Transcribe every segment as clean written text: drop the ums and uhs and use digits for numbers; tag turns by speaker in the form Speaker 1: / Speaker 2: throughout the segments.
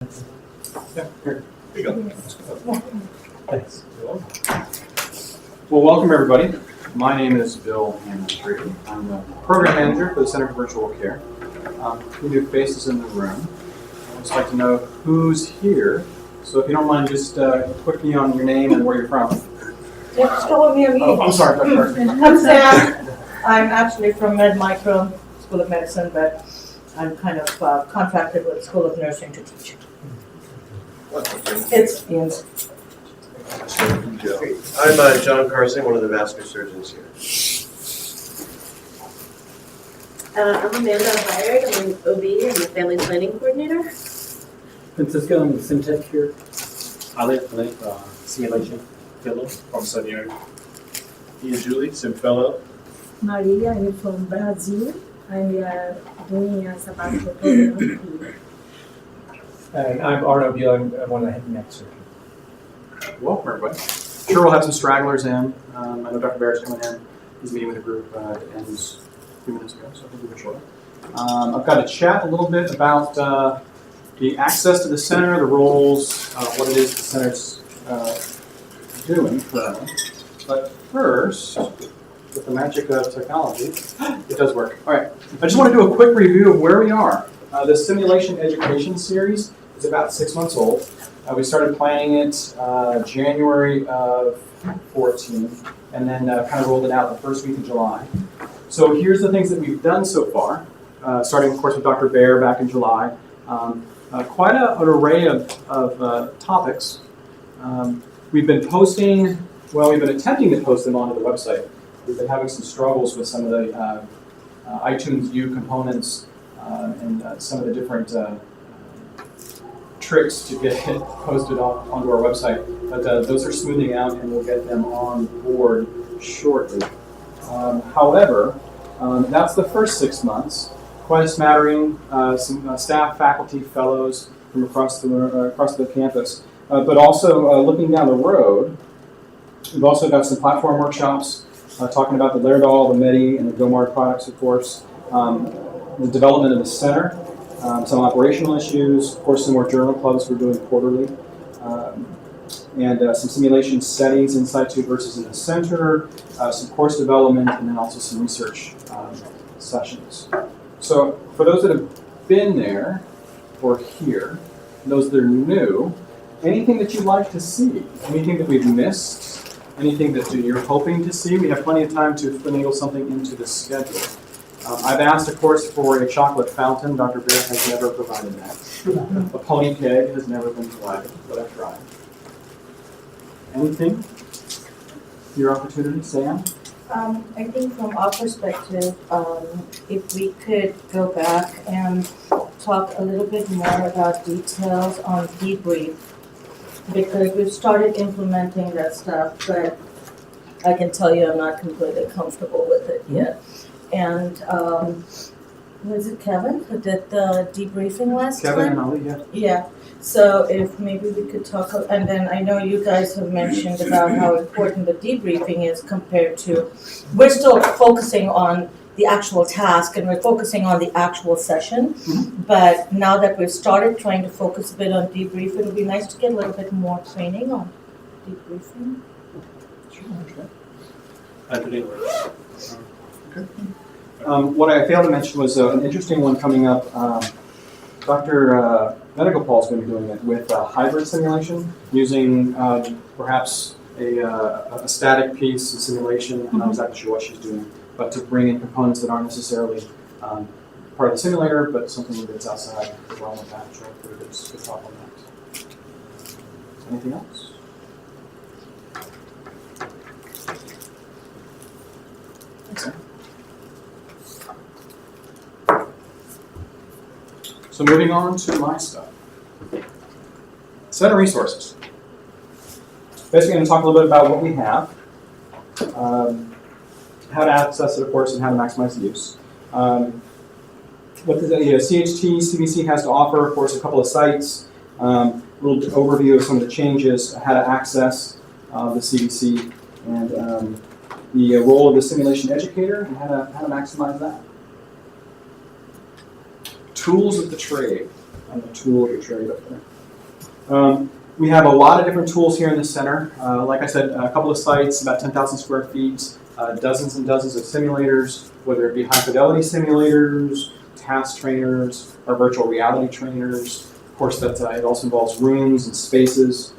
Speaker 1: Yeah, here you go. Thanks. Well, welcome everybody. My name is Bill Hammond. I'm the program manager for the Center for Virtual Care. We do faces in the room. I'd just like to know who's here. So if you don't mind, just put me on your name and where you're from.
Speaker 2: Just go with me.
Speaker 1: Oh, I'm sorry.
Speaker 2: I'm Sam. I'm actually from MedMicro School of Medicine, but I'm kind of contracted with School of Nursing to teach. It's Ian.
Speaker 3: I'm John Carson, one of the vascular surgeons here.
Speaker 4: I'm Amanda Byard. I'm an OB and the family planning coordinator.
Speaker 5: Francisco, I'm the SimTech here. Alec, simulation fellow.
Speaker 6: From Senior. Ian Julie, Sim Fellow.
Speaker 7: Maria, I'm from Brazil, and we are doing a sabbatical program here.
Speaker 5: And I'm Arno Buell, I'm one of the head and neck surgeons.
Speaker 1: Welcome everybody. Sure, we'll have some stragglers in. I know Dr. Barrett's coming in. He's meeting with a group that ends a few minutes ago, so I think we'll be short. I've got to chat a little bit about the access to the center, the roles, what it is the center's doing currently. But first, with the magic of technology, it does work. All right, I just want to do a quick review of where we are. The Simulation Education Series is about 6 months old. We started planning it January of 14, and then kind of rolled it out the first week of July. So here's the things that we've done so far, starting, of course, with Dr. Baer back in July. Quite an array of topics. We've been posting, well, we've been attempting to post them onto the website. We've been having some struggles with some of the iTunes U components and some of the different tricks to get it posted onto our website. But those are smoothing out and we'll get them on board shortly. However, that's the first 6 months. Quite a smattering, some staff, faculty, fellows from across the campus. But also looking down the road, we've also got some platform workshops talking about the Laerdal, the Medi, and the Gomard products, of course. The development of the center, some operational issues, of course some more journal clubs we're doing quarterly, and some simulation settings in situ versus in the center, some course development, and then also some research sessions. So for those that have been there or here, those that are new, anything that you'd like to see, anything that we've missed, anything that you're hoping to see, we have plenty of time to finagle something into the schedule. I've asked, of course, for a chocolate fountain. Dr. Bear has never provided that. A pony keg has never been provided, but I've tried. Anything? Your opportunity, Sam?
Speaker 2: I think from our perspective, if we could go back and talk a little bit more about details on debrief, because we've started implementing that stuff, but I can tell you I'm not completely comfortable with it yet. And was it Kevin who did the debriefing last time?
Speaker 1: Kevin and Ali, yeah.
Speaker 2: Yeah. So if maybe we could talk, and then I know you guys have mentioned about how important the debriefing is compared to, we're still focusing on the actual task and we're focusing on the actual session. Mm-hmm. But now that we've started trying to focus a bit on debrief, it would be nice to get a little bit more training on debriefing.
Speaker 1: Sure, okay. Anthony. Okay. What I failed to mention was an interesting one coming up. Dr. Medicopol is going to be doing it with hybrid simulation, using perhaps a static piece of simulation. I'm not exactly sure what she's doing, but to bring in components that aren't necessarily part of the simulator, but something that's outside the realm of that. So hopefully there's good talk on that. Anything else? Okay. So moving on to my stuff. Center resources. Basically, I'm going to talk a little bit about what we have, how to access it, of course, and how to maximize the use. What the CHT, CBC has to offer, of course, a couple of sites, a little overview of some of the changes, how to access the CBC, and the role of the simulation educator, and how to maximize that. Tools of the trade. on the tool you're trade up there. We have a lot of different tools here in the center. Like I said, a couple of sites, about 10,000 square feet, dozens and dozens of simulators, whether it be high fidelity simulators, task trainers, or virtual reality trainers. Of course, it also involves rooms and spaces,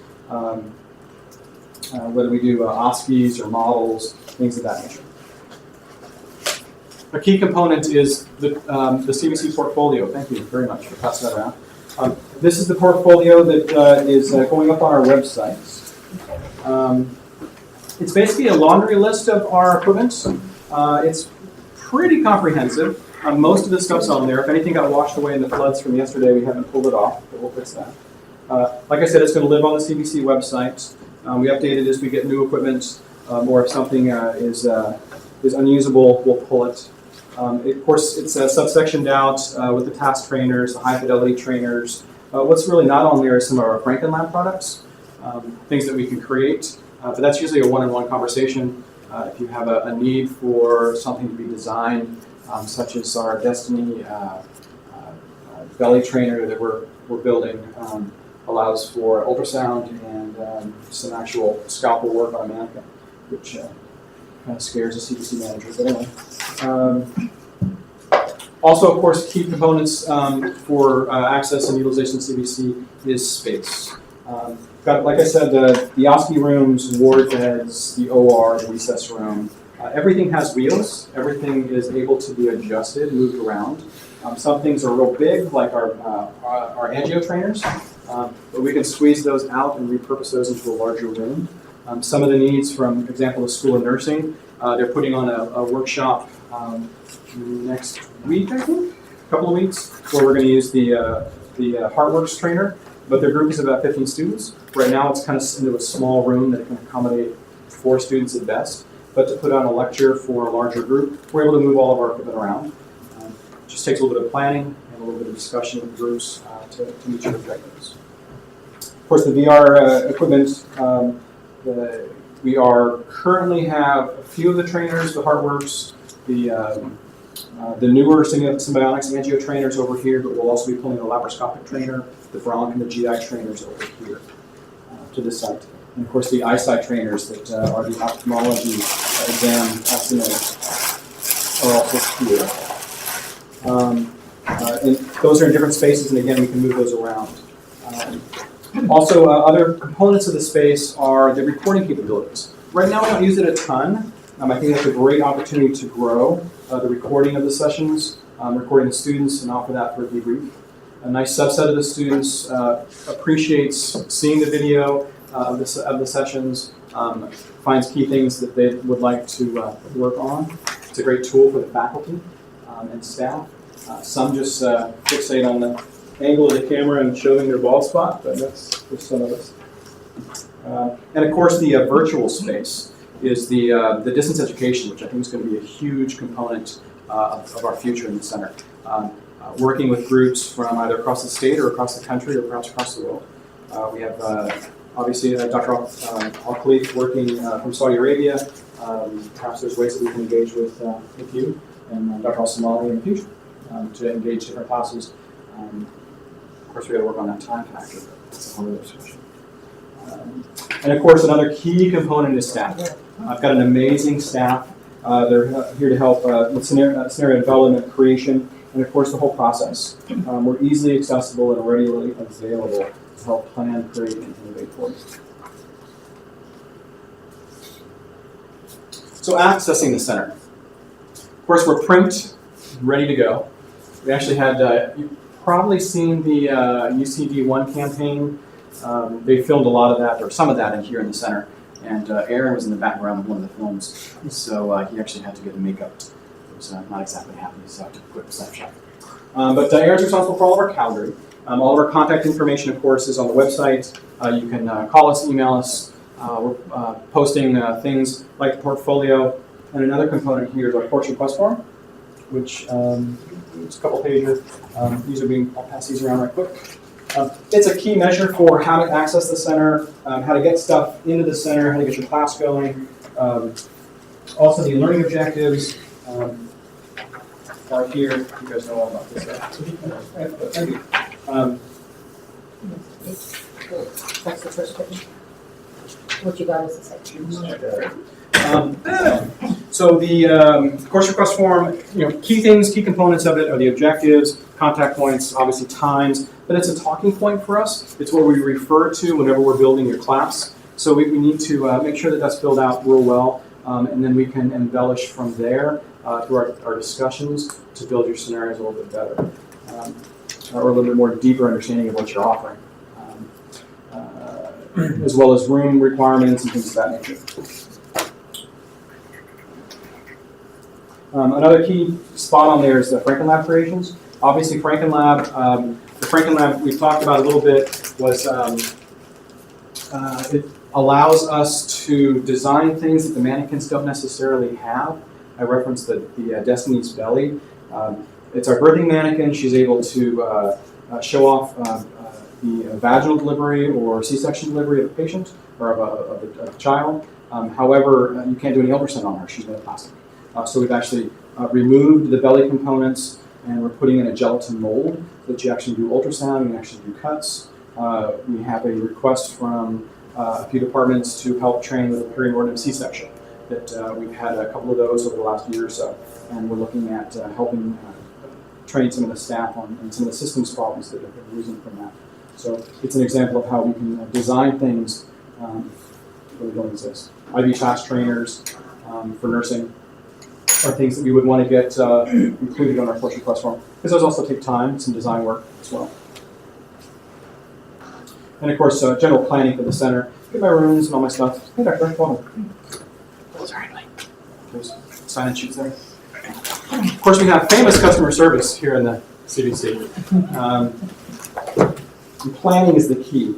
Speaker 1: whether we do OSCEs or models, things of that nature. A key component is the CBC Portfolio. Thank you very much for passing that around. This is the portfolio that is going up on our website. It's basically a laundry list of our equipment. It's pretty comprehensive. Most of the stuff's on there. If anything got washed away in the floods from yesterday, we haven't pulled it off, but we'll fix that. Like I said, it's going to live on the CBC website. We update it as we get new equipment, or if something is unusable, we'll pull it. Of course, it's subsectioned out with the task trainers, the high fidelity trainers. What's really not on there is some of our Franken Lab products, things that we can create. But that's usually a one-on-one conversation. If you have a need for something to be designed, such as our Destiny belly trainer that we're building, allows for ultrasound and some actual scalpel work on a mannequin, which kind of scares the CBC manager. But anyway. Also, of course, key components for access and utilization of CBC is space. Like I said, the OSCE rooms, ward beds, the OR, the recess room, everything has wheels. Everything is able to be adjusted, moved around. Some things are real big, like our angio trainers, but we can squeeze those out and repurpose those into a larger room. Some of the needs, from example, the School of Nursing, they're putting on a workshop next week, I think, a couple of weeks, where we're going to use the HeartWorks trainer, but their group is about 15 students. Right now it's kind of into a small room that can accommodate 4 students at best, but to put on a lecture for a larger group, we're able to move all of our equipment around. It just takes a little bit of planning and a little bit of discussion with groups to meet your objectives. Of course, the VR equipment, we are currently have a few of the trainers, the HeartWorks, the newer Symbionics angio trainers over here, but we'll also be pulling the laparoscopic trainer, the Bronch, and the GI trainers over here to this site. And of course, the eyesight trainers that are the ophthalmology exam estimators are also here. And those are in different spaces, and again, we can move those around. Also, other components of the space are the recording capabilities. Right now, we don't use it a ton. I think that's a great opportunity to grow the recording of the sessions, recording the students, and offer that for a debrief. A nice subset of the students appreciates seeing the video of the sessions, finds key things that they would like to work on. It's a great tool for the faculty and staff. Some just fixate on the angle of the camera and showing their bald spot, but that's for some of us. And of course, the virtual space is the distance education, which I think is going to be a huge component of our future in the center. Working with groups from either across the state or across the country or perhaps across the world. We have obviously Dr. Al-Khalif working from Saudi Arabia. Perhaps there's ways that we can engage with you and Dr. Al-Somali in the future to engage different classes. Of course, we got to work on that time factor. That's a whole other discussion. And of course, another key component is staff. I've got an amazing staff. They're here to help with scenario development, creation, and of course the whole process. We're easily accessible and readily available to help plan, create, and innovate for you. So accessing the center. Of course, we're primed, ready to go. We actually had, you've probably seen the UCD1 campaign. They filmed a lot of that, or some of that, in here in the center. And Aaron was in the background of one of the films, so he actually had to get the makeup. It was not exactly happy, so I took a quick snapshot. But Aaron's responsible for all of our Calgary. All of our contact information, of course, is on the website. You can call us, email us. We're posting things like the portfolio. And another component here is our course request form, which it's a couple pages. I'll pass these around right quick. It's a key measure for how to access the center, how to get stuff into the center, how to get your class going. Also, the learning objectives are here. You guys know all about this. Thank you.
Speaker 2: That's the first one. What you got is the second.
Speaker 1: So the course request form, key things, key components of it are the objectives, contact points, obviously times, but it's a talking point for us. It's what we refer to whenever we're building your class. So we need to make sure that that's filled out real well, and then we can embellish from there through our discussions to build your scenarios a little bit better, or a little bit more deeper understanding of what you're offering, as well as room requirements and things of that nature. Another key spot on there is the Frankenlab creations. Obviously, Frankenlab, the Frankenlab we've talked about a little bit was it allows us to design things that the mannequins don't necessarily have. I referenced the Destiny's Belly. It's our birthing mannequin. She's able to show off the vaginal delivery or C-section delivery of a patient or of a child. However, you can't do any ultrasound on her. She's made of plastic. So we've actually removed the belly components and we're putting in a gelatin mold so that you actually do ultrasound, you can actually do cuts. We have a request from a few departments to help train with a perineum C-section. That we've had a couple of those over the last year or so, and we're looking at helping train some of the staff on some of the systems problems that have been arisen from that. So it's an example of how we can design things that don't exist. IV fast trainers for nursing are things that we would want to get included on our course request form, because those also take time, some design work as well. And of course, general planning for the center. Get my rooms and all my stuff. Hey, Doctor, follow. Sorry, there's sign-in sheets there. Of course, we have famous customer service here in the CBC. Planning is the key.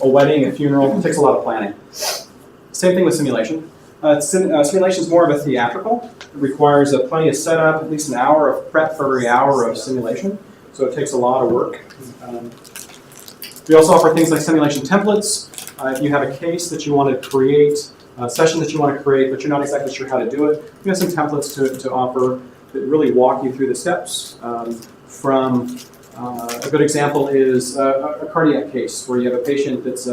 Speaker 1: A wedding, a funeral, it takes a lot of planning. Same thing with simulation. Simulation is more of a theatrical. It requires plenty of setup, at least an hour of prep for every hour of simulation. So it takes a lot of work. We also offer things like simulation templates. If you have a case that you want to create, a session that you want to create, but you're not exactly sure how to do it, we have some templates to offer that really walk you through the steps. From a good example is a cardiac case where you have a patient that's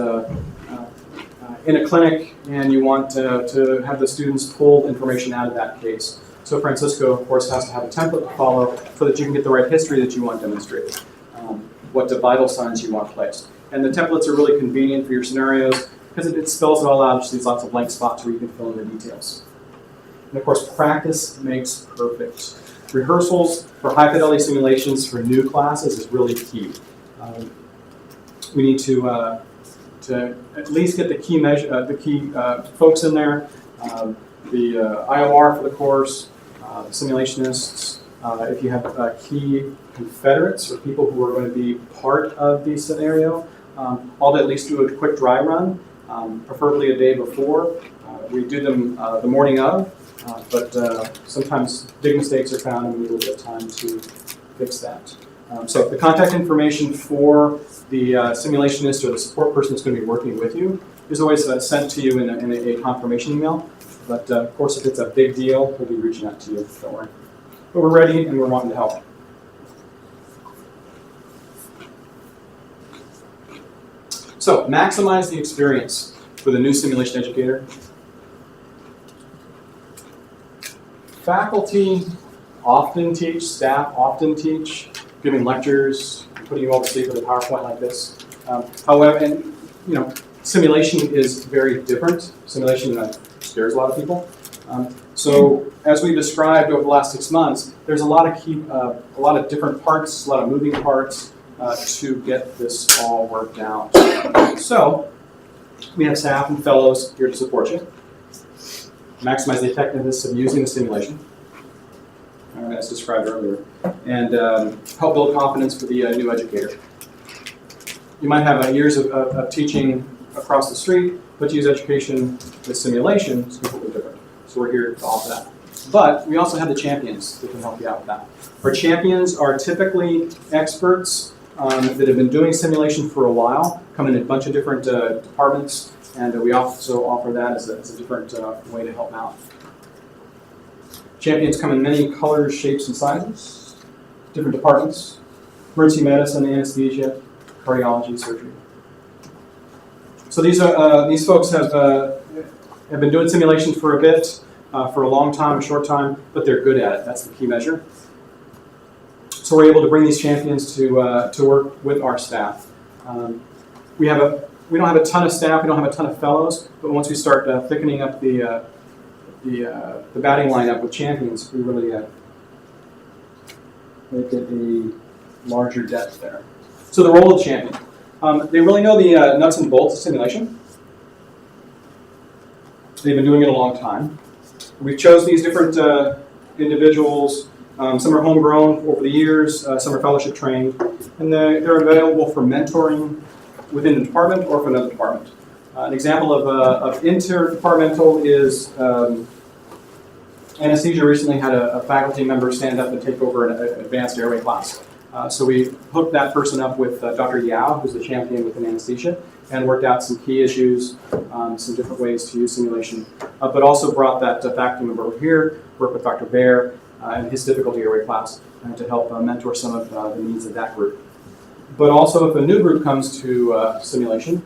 Speaker 1: in a clinic and you want to have the students pull information out of that case. So Francisco, of course, has to have a template to follow so that you can get the right history that you want demonstrated, what the vital signs you want placed. And the templates are really convenient for your scenarios because it spells it all out, just leaves lots of blank spots where you can fill in the details. And of course, practice makes perfect. Rehearsals for high fidelity simulations for new classes is really key. We need to at least get the key folks in there, the IOR for the course, the simulationists. If you have key confederates or people who are going to be part of the scenario, I'll at least do a quick dry run, preferably a day before. We do them the morning of, but sometimes big mistakes are found and we need a little bit of time to fix that. So the contact information for the simulationist or the support person that's going to be working with you is always sent to you in a confirmation email. But of course, if it's a big deal, we'll be reaching out to you, don't worry. But we're ready and we're wanting to help. So maximize the experience for the new simulation educator. Faculty often teach, staff often teach, giving lectures, putting you all to sleep with a PowerPoint like this. However, simulation is very different. Simulation scares a lot of people. So as we described over the last 6 months, there's a lot of different parts, a lot of moving parts to get this all worked out. So we have staff and fellows here to support you. Maximize the effectiveness of using the simulation, as described earlier, and help build confidence for the new educator. You might have years of teaching across the street, but to use education with simulation is completely different. So we're here to offer that. But we also have the champions that can help you out with that. Our champions are typically experts that have been doing simulation for a while, come in a bunch of different departments, and we also offer that as a different way to help out. Champions come in many colors, shapes, and sizes, different departments. emergency medicine, anesthesia, cardiology, surgery. So these folks have been doing simulations for a bit, for a long time, a short time, but they're good at it. That's the key measure. So we're able to bring these champions to work with our staff. We don't have a ton of staff, we don't have a ton of fellows, but once we start thickening up the batting lineup with champions, we really make it a larger depth there. So the role of the champion. They really know the nuts and bolts of simulation. They've been doing it a long time. We've chose these different individuals. Some are homegrown over the years, some are fellowship trained, and they're available for mentoring within the department or for another department. An example of interdepartmental is anesthesia recently had a faculty member stand up and take over an advanced airway class. So we hooked that person up with Dr. Yao, who's the champion within anesthesia, and worked out some key issues, some different ways to use simulation, but also brought that faculty member over here, work with Dr. Bear and his difficulty airway class to help mentor some of the needs of that group. But also if a new group comes to simulation,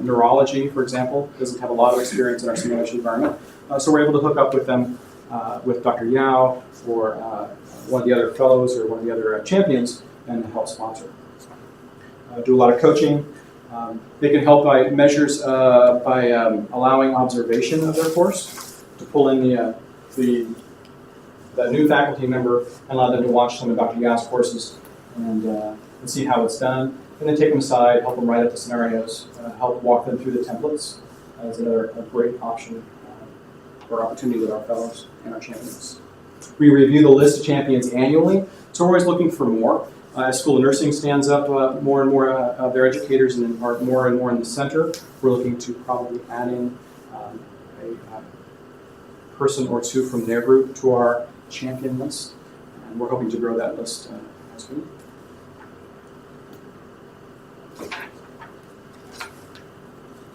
Speaker 1: neurology, for example, doesn't have a lot of experience in our simulation environment, so we're able to hook up with them with Dr. Yao or one of the other fellows or one of the other champions and help sponsor. Do a lot of coaching. They can help by measures by allowing observation of their course to pull in the new faculty member and allow them to watch some of Dr. Yao's courses and see how it's done. And then take them aside, help them write up the scenarios, help walk them through the templates. That's another great option or opportunity with our fellows and our champions. We review the list of champions annually, so we're always looking for more. As School of Nursing stands up more and more of their educators and are more and more in the center, we're looking to probably add in a person or two from their group to our champion list, and we're hoping to grow that list as we.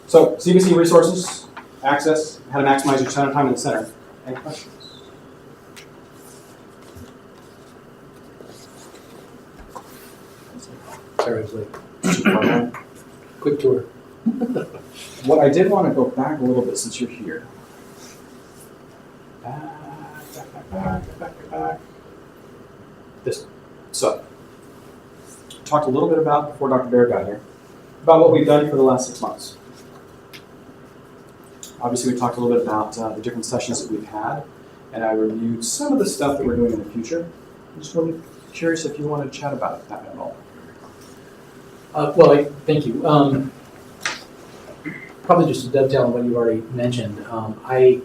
Speaker 1: So CBC resources, access, how to maximize your center time in the center. Any questions?
Speaker 5: Sorry, I was late. Quick tour.
Speaker 1: What I did want to go back a little bit since you're here. Back. This. So, talked a little bit about, before Dr. Bear got here, about what we've done for the last 6 months. Obviously, we talked a little bit about the different sessions that we've had, and I reviewed some of the stuff that we're doing in the future. I'm just really curious if you want to chat about that at all.
Speaker 5: Thank you. Probably just to dovetail on what you already mentioned, kind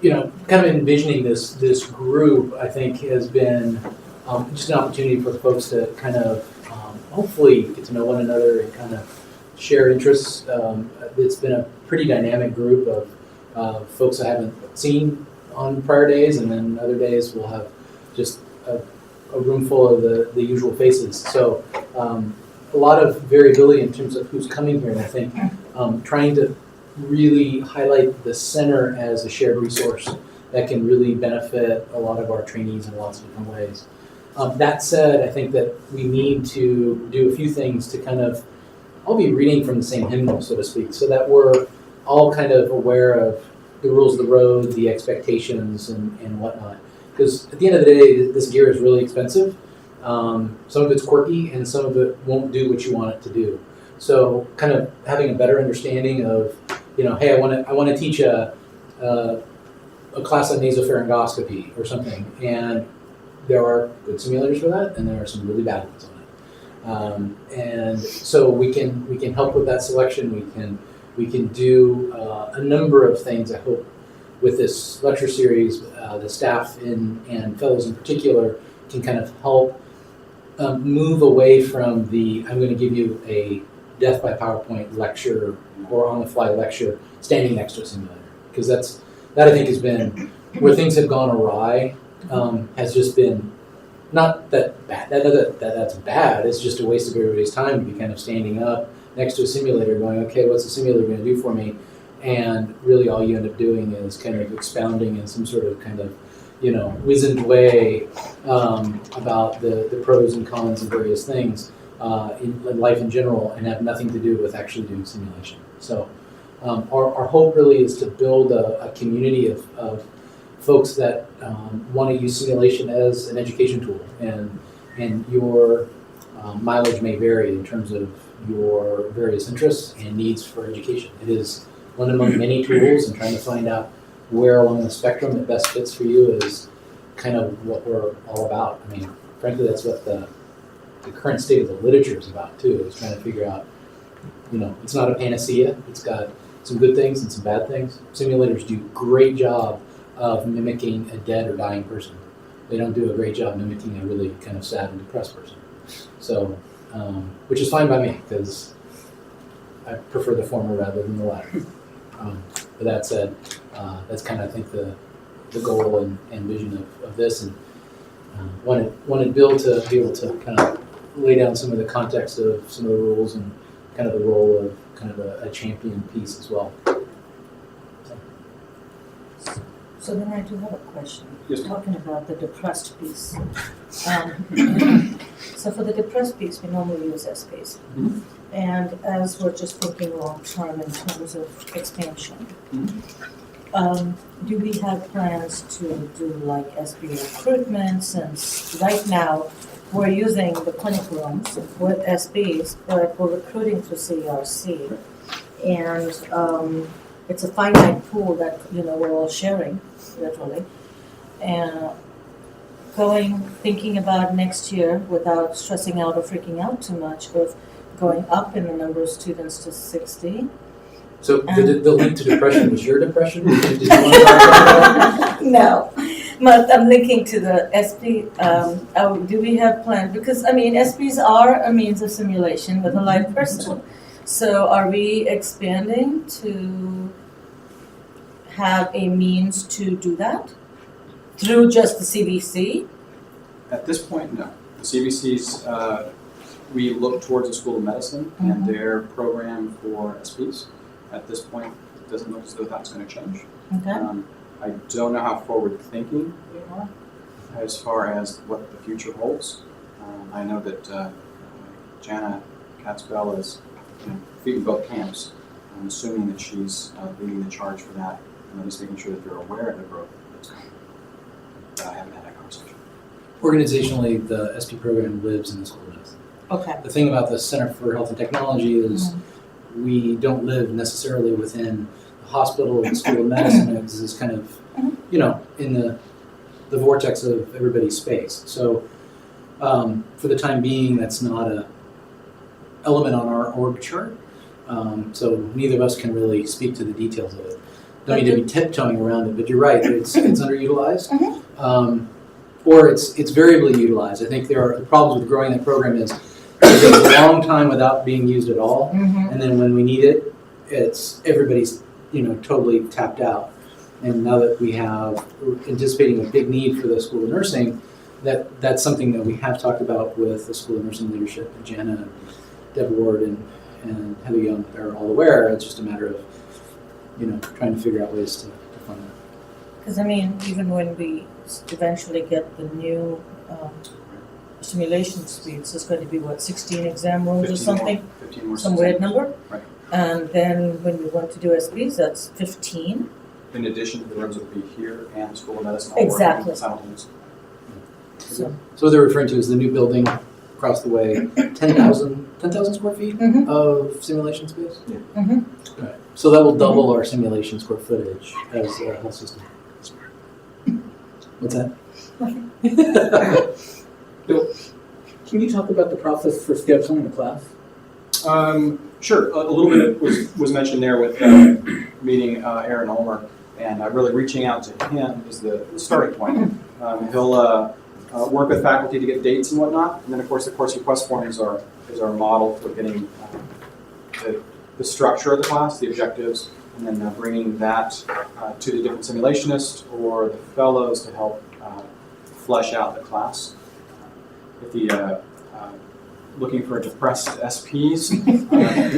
Speaker 5: of envisioning this group, I think has been just an opportunity for folks to kind of hopefully get to know one another and kind of share interests. It's been a pretty dynamic group of folks I haven't seen on prior days, and then other days we'll have just a room full of the usual faces. So a lot of variability in terms of who's coming here, and I think trying to really highlight the center as a shared resource that can really benefit a lot of our trainees in lots of different ways. That said, I think that we need to do a few things to kind of all be reading from the same hymnal, so to speak, so that we're all kind of aware of the rules of the road, the expectations, and whatnot. Because at the end of the day, this gear is really expensive. Some of it's quirky, and some of it won't do what you want it to do. So, kind of having a better understanding of, hey, I want to teach a class on nasopharyngoscopy or something, and there are good simulators for that, and there are some really bad ones on it. And so we can help with that selection. We can do a number of things. I hope with this lecture series, the staff and fellows in particular can kind of help move away from I'm going to give you a death by PowerPoint lecture or on-the-fly lecture standing next to a simulator, because that I think has been where things have gone awry. Has just been not that bad. That's bad. It's just a waste of everybody's time to be kind of standing up next to a simulator, going, okay, what's the simulator going to do for me? And really, all you end up doing is kind of expounding in some sort of kind of wizened way about the pros and cons of various things in life in general, and have nothing to do with actually doing simulation. So our hope really is to build a community of folks that want to use simulation as an education tool, and your mileage may vary in terms of your various interests and needs for education. It is one among many tools, and trying to find out where along the spectrum it best fits for you is kind of what we're all about. I mean, frankly, that's what the current state of the literature is about too, is trying to figure out, it's not a panacea. It's got some good things and some bad things. Simulators do a great job of mimicking a dead or dying person. They don't do a great job mimicking a really kind of sad and depressed person. So, which is fine by me, because I prefer the former rather than the latter. But that said, that's kind of, I think, the goal and vision of this, and wanted Bill to be able to kind of lay down some of the context of some of the rules and kind of the role of kind of a champion piece as well.
Speaker 2: So then I do have a question.
Speaker 1: Yes, ma'am.
Speaker 2: Talking about the depressed piece. So for the depressed piece, we normally use SPs.
Speaker 1: Mhm.
Speaker 2: And as we're just thinking long term in terms of expansion, do we have plans to do like SB recruitment, since right now we're using the clinic rooms with SBs, but we're recruiting through CRC. And it's a finite pool that, we're all sharing, literally. And thinking about next year without stressing out or freaking out too much, of going up in the number of students to 60.
Speaker 5: So the link to depression was your depression? Did you want to talk about that?
Speaker 2: No, but I'm linking to the SP. Do we have plans? Because SPs are a means of simulation with a live person. So are we expanding to have a means to do that through just the CBC?
Speaker 1: At this point, no. The CBC's, we look towards the School of Medicine and their program for SPs. At this point, it doesn't look as though that's going to change.
Speaker 2: Okay.
Speaker 1: I don't know how forward thinking they are as far as what the future holds. I know that Jana Katzbell is feeding both camps. I'm assuming that she's leading the charge for that, and just making sure that they're aware of the growth that's coming. But I haven't had that conversation.
Speaker 5: Organizationally, the SP program lives in the School of Medicine.
Speaker 2: Okay.
Speaker 5: The thing about the Center for Health and Technology is we don't live necessarily within the hospital and School of Medicine. It's kind of, in the vortex of everybody's space. So for the time being, that's not a element on our org chart. So neither of us can really speak to the details of it. Don't need to be tiptoeing around it, but you're right, it's underutilized. Or it's variably utilized. I think the problems with growing that program is it takes a long time without being used at all, and then when we need it, everybody's totally tapped out. And now that we're anticipating a big need for the School of Nursing, that's something that we have talked about with the School of Nursing leadership. And Jana and Deb Ward and Heather Young are all aware. It's just a matter of trying to figure out ways to fund that.
Speaker 2: Because even when we eventually get the new simulation suites, it's going to be 16 exam rooms or something?
Speaker 1: 15 more.
Speaker 2: Some weird number?
Speaker 1: Right.
Speaker 2: And then when we want to do SPs, that's 15.
Speaker 1: In addition to the rooms that will be here and School of Medicine.
Speaker 2: Exactly.
Speaker 1: Simultaneously.
Speaker 2: So,
Speaker 5: what they're referring to is the new building across the way, 10,000 square feet of simulation space?
Speaker 1: Yeah.
Speaker 5: Right. So that will double our simulation square footage as a health system. What's that?
Speaker 8: Bill, can you talk about the process for scheduling the class?
Speaker 1: Sure. A little bit was mentioned there with meeting Aaron Ulmer, and really reaching out to him is the starting point. He'll work with faculty to get dates and whatnot, and then of course the course request form is our model for getting the structure of the class, the objectives, and then bringing that to the different simulationists or the fellows to help flesh out the class. If the looking for depressed SPs,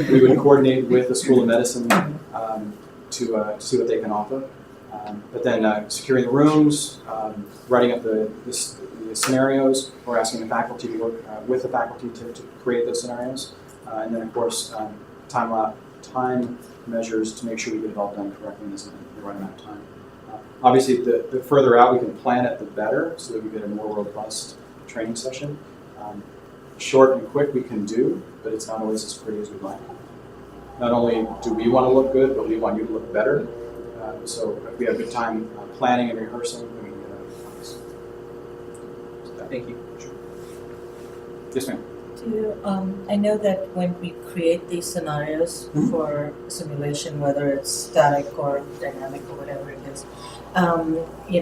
Speaker 1: we would coordinate with the School of Medicine to see what they can offer. But then securing the rooms, writing up the scenarios, or asking the faculty to work with the faculty to create those scenarios. And then, of course, time measures to make sure we get it all done correctly in the right amount of time. Obviously, the further out we can plan it, the better, so that we get a more robust training session. Short and quick we can do, but it's not always as pretty as we'd like. Not only do we want to look good, but we want you to look better. So if we have good time planning and rehearsing, then we can get it. Thank you. Sure. Yes, ma'am.
Speaker 2: I know that when we create these scenarios for simulation, whether it's static or dynamic or whatever it is,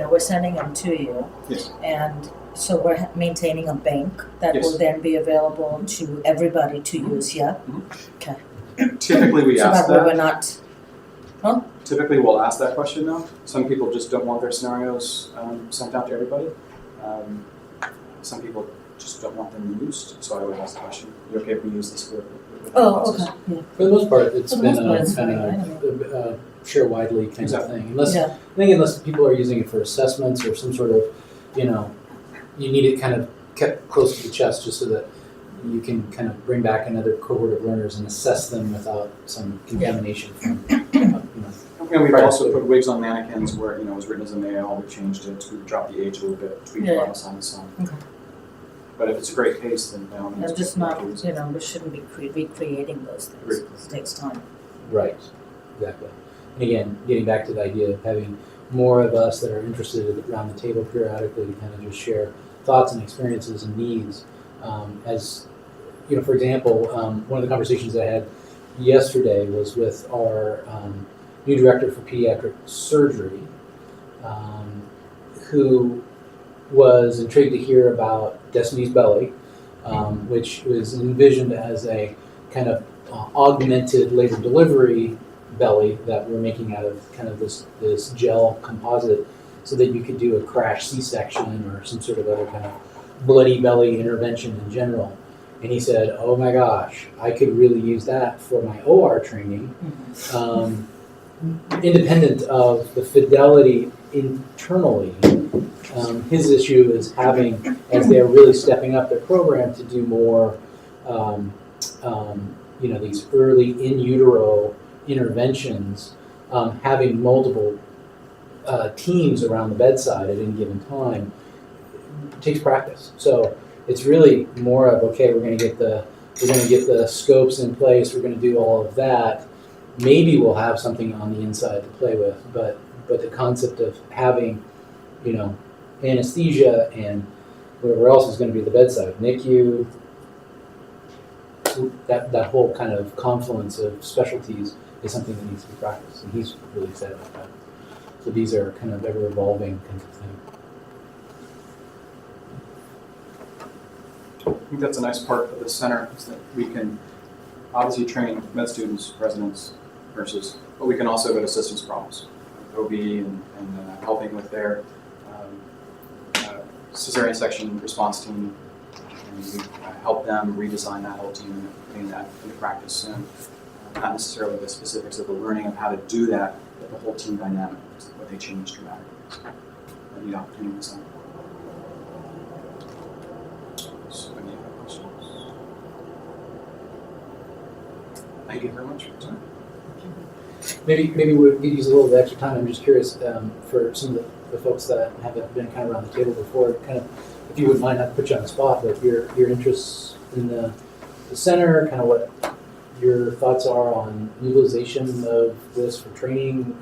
Speaker 2: we're sending them to you.
Speaker 1: Yes.
Speaker 2: And so we're maintaining a bank that
Speaker 1: Yes.
Speaker 2: will then be available to everybody to use, yeah? Okay.
Speaker 1: Typically we
Speaker 2: So
Speaker 1: ask
Speaker 2: that way we're
Speaker 1: that.
Speaker 2: not,
Speaker 1: Typically we'll ask that question though. Some people just don't want their scenarios sent out to everybody. Some people just don't want them used, so I would ask the question, you okay if we use this for
Speaker 2: okay, yeah.
Speaker 5: For the most part, it's
Speaker 2: For the
Speaker 5: been
Speaker 2: most part,
Speaker 5: a
Speaker 2: it's
Speaker 5: kind
Speaker 2: fine,
Speaker 5: of share widely kind
Speaker 1: Exactly.
Speaker 5: of thing. Unless,
Speaker 2: Yeah.
Speaker 5: I think unless people are using it for assessments or some sort of, you need it kind of kept close to the chest just so that you can kind of bring back another cohort of learners and assess them without some contamination from,
Speaker 1: And we've also put wigs on mannequins where, it was written as a male, we changed it, we dropped the age a little bit, tweaked the vital sign and so on.
Speaker 2: Okay.
Speaker 1: But if it's a great case, then by all means.
Speaker 2: And just
Speaker 1: we
Speaker 2: not,
Speaker 1: can use it.
Speaker 2: we shouldn't be recreating those things,
Speaker 1: Right.
Speaker 2: because it takes time.
Speaker 5: Right, exactly. And again, getting back to the idea of having more of us that are interested around the table periodically to kind of just share thoughts and experiences and needs. As, for example, one of the conversations I had yesterday was with our new director for pediatric surgery, who was intrigued to hear about Destiny's Belly, which was envisioned as a kind of augmented labor delivery belly that we're making out of kind of this gel composite so that you could do a crash C-section or some sort of other kind of bloody belly intervention in general. And he said, oh my gosh, I could really use that for my OR training, independent of the fidelity internally. His issue is having, as they're really stepping up their program to do more, these early in utero interventions, having multiple teams around the bedside at any given time takes practice. So it's really more of, okay, we're going to get the scopes in place, we're going to do all of that. Maybe we'll have something on the inside to play with, but the concept of having, anesthesia and whatever else is going to be at the bedside, NICU, that whole kind of confluence of specialties is something that needs to be practiced, and he's really excited about that. So these are kind of ever-evolving kinds of things.
Speaker 1: I think that's a nice part of the center, is that we can obviously train med students, residents, nurses, but we can also get assistance problems, OB and helping with their cesarean section response team, and we help them redesign that whole team and putting that into practice soon. Not necessarily the specifics of the learning of how to do that, but the whole team dynamic, what they change dramatically. So, I need opportunity to sign. So, any other questions? Thank you very much for your time.
Speaker 5: Maybe we could use a little bit extra time. I'm just curious for some of the folks that haven't been kind of around the table before, kind of, if you wouldn't mind, not to put you on the spot, but your interests in the center, kind of what your thoughts are on utilization of this for training,